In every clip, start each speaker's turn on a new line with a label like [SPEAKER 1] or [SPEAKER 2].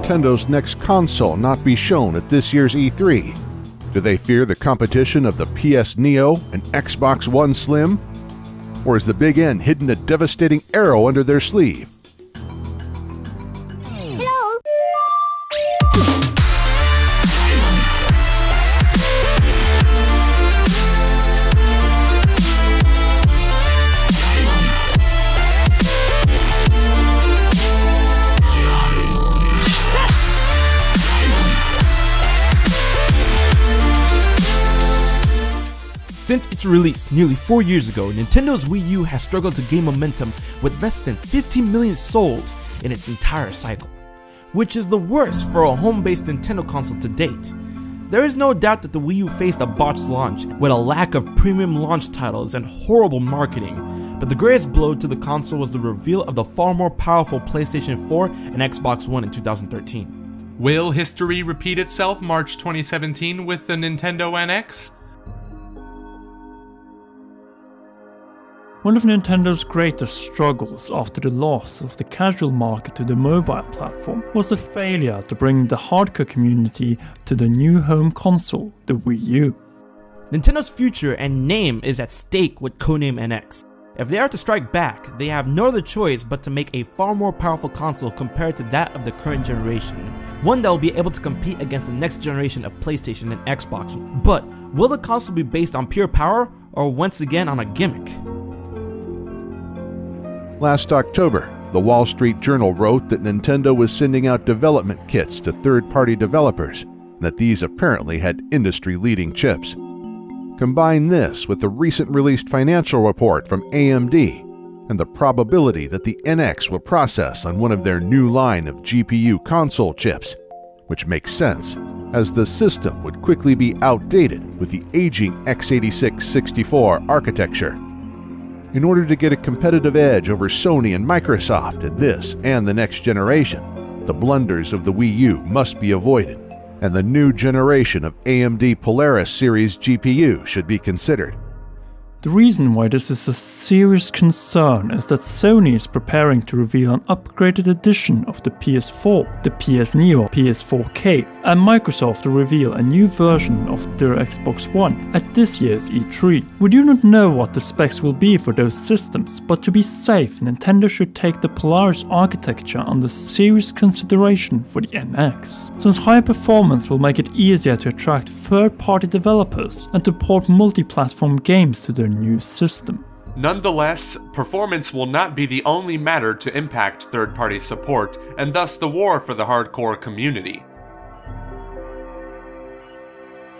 [SPEAKER 1] Nintendo's next console not be shown at this year's E3? Do they fear the competition of the PS Neo and Xbox One Slim? Or is the Big N hidden a devastating arrow under their sleeve?
[SPEAKER 2] Since its release nearly 4 years ago, Nintendo's Wii U has struggled to gain momentum with less than 15 million sold in its entire cycle, which is the worst for a home-based Nintendo console to date. There is no doubt that the Wii U faced a botched launch with a lack of premium launch titles and horrible marketing, but the greatest blow to the console was the reveal of the far more powerful PlayStation 4 and Xbox One in 2013.
[SPEAKER 3] Will history repeat itself March 2017 with the Nintendo NX?
[SPEAKER 4] One of Nintendo's greatest struggles after the loss of the casual market to the mobile platform was the failure to bring the hardcore community to the new home console, the Wii U.
[SPEAKER 2] Nintendo's future and name is at stake with codename NX. If they are to strike back, they have no other choice but to make a far more powerful console compared to that of the current generation, one that will be able to compete against the next generation of PlayStation and Xbox. But will the console be based on pure power or once again on a gimmick?
[SPEAKER 1] Last October, the Wall Street Journal wrote that Nintendo was sending out development kits to third-party developers, and that these apparently had industry-leading chips. Combine this with the recent released financial report from AMD and the probability that the NX will process on one of their new line of GPU console chips, which makes sense, as the system would quickly be outdated with the aging x86-64 architecture. In order to get a competitive edge over Sony and Microsoft in this and the next generation, the blunders of the Wii U must be avoided, and the new generation of AMD Polaris series GPU should be considered.
[SPEAKER 4] The reason why this is a serious concern is that Sony is preparing to reveal an upgraded edition of the PS4, the PS Neo, PS4K, and Microsoft will reveal a new version of their Xbox One at this year's E3. We do not know what the specs will be for those systems, but to be safe, Nintendo should take the Polaris architecture under serious consideration for the NX, since high performance will make it easier to attract third-party developers and to port multi-platform games to their new system.
[SPEAKER 3] Nonetheless, performance will not be the only matter to impact third-party support, and thus the war for the hardcore community.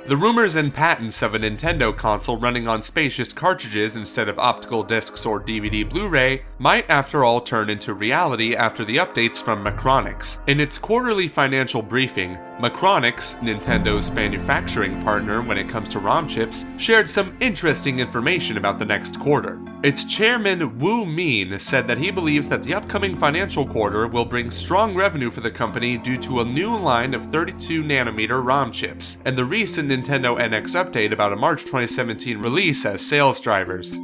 [SPEAKER 3] The rumors and patents of a Nintendo console running on spacious cartridges instead of optical discs or DVD Blu-ray might after all turn into reality after the updates from Macronix. In its quarterly financial briefing, Macronix, Nintendo's manufacturing partner when it comes to ROM chips, shared some interesting information about the next quarter. Its chairman, Wu Min, said that he believes that the upcoming financial quarter will bring strong revenue for the company due to a new line of 32nm ROM chips, and the recent Nintendo NX update about a March 2017 release as sales drivers.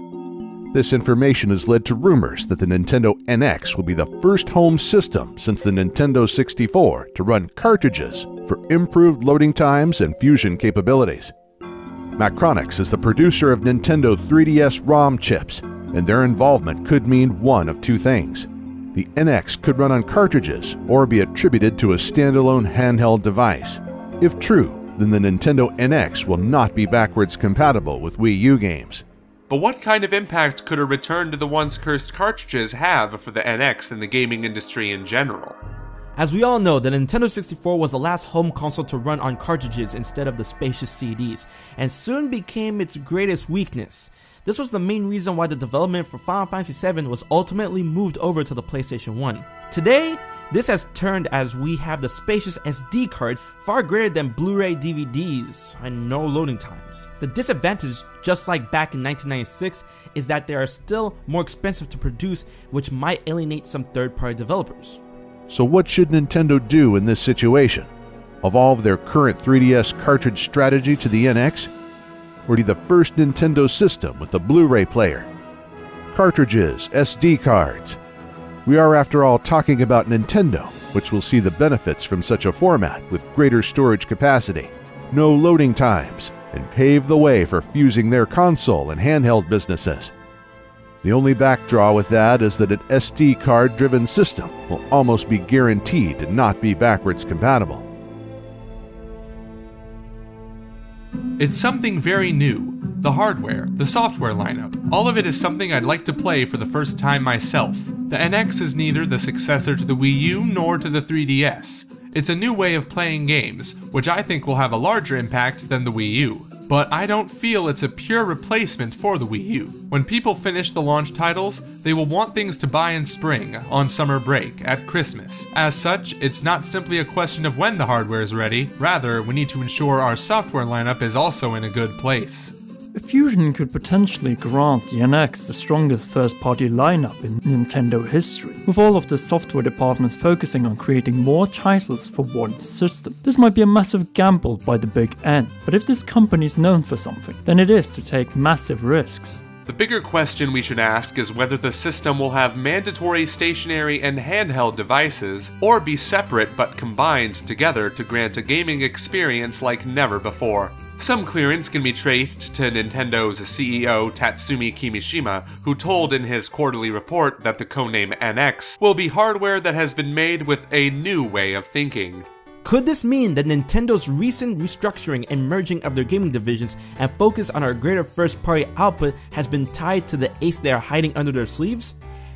[SPEAKER 1] This information has led to rumors that the Nintendo NX will be the first home system since the Nintendo 64 to run cartridges for improved loading times and fusion capabilities. Macronix is the producer of Nintendo 3DS ROM chips, and their involvement could mean one of two things. The NX could run on cartridges or be attributed to a standalone handheld device. If true, then the Nintendo NX will not be backwards compatible with Wii U games.
[SPEAKER 3] But what kind of impact could a return to the once cursed cartridges have for the NX and the gaming industry in general?
[SPEAKER 2] As we all know, the Nintendo 64 was the last home console to run on cartridges instead of the spacious CDs, and soon became its greatest weakness. This was the main reason why the development for Final Fantasy VII was ultimately moved over to the PlayStation 1. Today, this has turned as we have the spacious SD card, far greater than Blu-ray DVDs, and no loading times. The disadvantage, just like back in 1996, is that they are still more expensive to produce, which might alienate some third-party developers.
[SPEAKER 1] So what should Nintendo do in this situation? Evolve their current 3DS cartridge strategy to the NX? Or be the first Nintendo system with a Blu-ray player? Cartridges, SD cards. We are after all talking about Nintendo, which will see the benefits from such a format with greater storage capacity, no loading times, and pave the way for fusing their console and handheld businesses. The only backdraw with that is that an SD card-driven system will almost be guaranteed to not be backwards compatible.
[SPEAKER 3] It's something very new. The hardware, the software lineup, all of it is something I'd like to play for the first time myself. The NX is neither the successor to the Wii U nor to the 3DS. It's a new way of playing games, which I think will have a larger impact than the Wii U. But I don't feel it's a pure replacement for the Wii U. When people finish the launch titles, they will want things to buy in spring, on summer break, at Christmas. As such, it's not simply a question of when the hardware is ready, rather, we need to ensure our software lineup is also in a good place.
[SPEAKER 4] Fusion could potentially grant the NX the strongest first-party lineup in Nintendo history, with all of the software departments focusing on creating more titles for one system. This might be a massive gamble by the big N, but if this company is known for something, then it is to take massive risks.
[SPEAKER 3] The bigger question we should ask is whether the system will have mandatory stationary and handheld devices, or be separate but combined together to grant a gaming experience like never before. Some clearance can be traced to Nintendo's CEO Tatsumi Kimishima, who told in his quarterly report that the codename NX will be hardware that has been made with a new way of thinking.
[SPEAKER 2] Could this mean that Nintendo's recent restructuring and merging of their gaming divisions and focus on our greater first-party output has been tied to the ace they are hiding under their sleeves?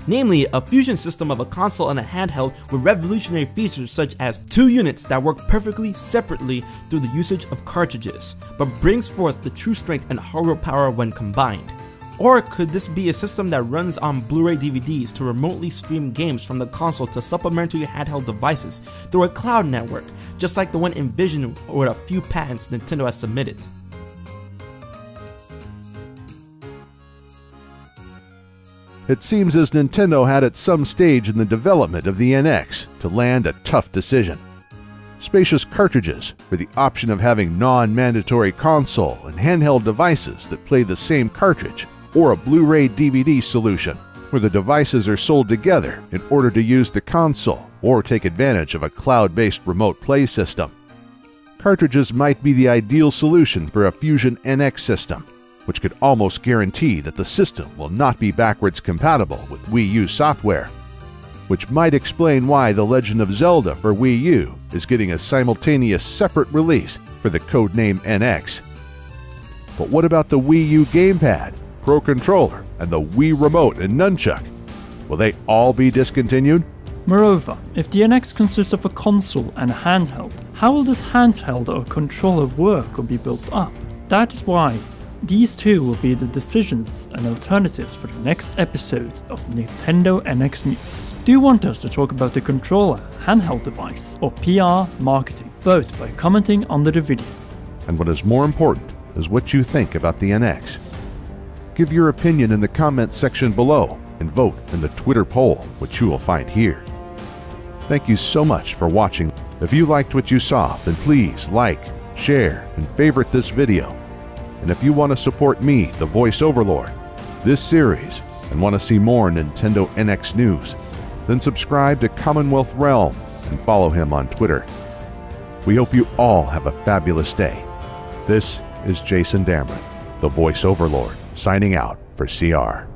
[SPEAKER 2] Namely, a fusion system of a console and a handheld with revolutionary features such as 2 units that work perfectly separately through the usage of cartridges, but brings forth the true strength and hardware power when combined. Or could this be a system that runs on Blu-ray DVDs to remotely stream games from the console to supplementary handheld devices through a cloud network, just like the one envisioned with a few patents Nintendo has submitted?
[SPEAKER 1] It seems as Nintendo had at some stage in the development of the NX to land a tough decision. Spacious cartridges for the option of having non-mandatory console and handheld devices that play the same cartridge, or a Blu-ray DVD solution where the devices are sold together in order to use the console or take advantage of a cloud-based remote play system. Cartridges might be the ideal solution for a Fusion NX system, which could almost guarantee that the system will not be backwards compatible with Wii U software, which might explain why The Legend of Zelda for Wii U is getting a simultaneous separate release for the codename NX. But what about the Wii U gamepad, Pro Controller, and the Wii Remote and Nunchuck? Will they all be discontinued?
[SPEAKER 4] Moreover, if the NX consists of a console and a handheld, how will this handheld or controller work or be built up? That is why these two will be the decisions and alternatives for the next episodes of Nintendo NX News. Do you want us to talk about the controller, handheld device, or PR marketing? Vote by commenting under the video.
[SPEAKER 1] And what is more important is what you think about the NX. Give your opinion in the comments section below and vote in the Twitter poll, which you will find here. Thank you so much for watching. If you liked what you saw, then please like, share, and favorite this video. And if you want to support me, the Voice Overlord, this series, and want to see more Nintendo NX news, then subscribe to Commonwealth Realm and follow him on Twitter. We hope you all have a fabulous day. This is Jason Dameron, the Voice Overlord, signing out for CR.